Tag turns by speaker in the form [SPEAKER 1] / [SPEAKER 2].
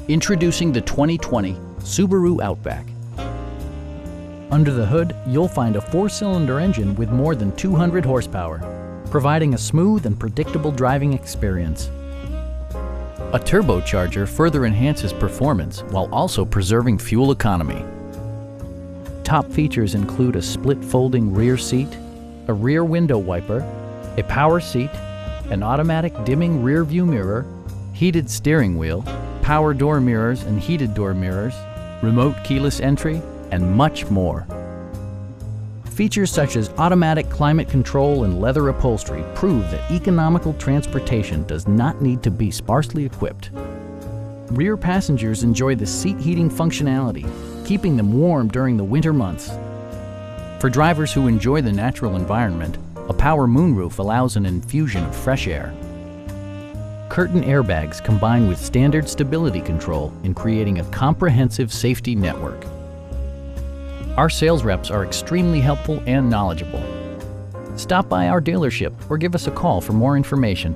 [SPEAKER 1] Introducing the 2020 Subaru Outback. Under the hood, you'll find a 4-cylinder engine with more than 200 horsepower, providing a smooth and predictable driving experience. A turbocharger further enhances performance while also preserving fuel economy. Top features include a split folding rear seat, a rear window wiper, a power seat, an automatic dimming rear view mirror, heated steering wheel, power door mirrors and heated door mirrors, remote keyless entry, and much more. Features such as automatic climate control and leather upholstery prove that economical transportation does not need to be sparsely equipped. Rear passengers enjoy the seat heating functionality, keeping them warm during the winter months. For drivers who enjoy the natural environment, a power moonroof allows an infusion of fresh air. Curtain airbags combine with standard stability control in creating a comprehensive safety network. Our sales reps are extremely helpful and knowledgeable. Stop by our dealership or give us a call for more information.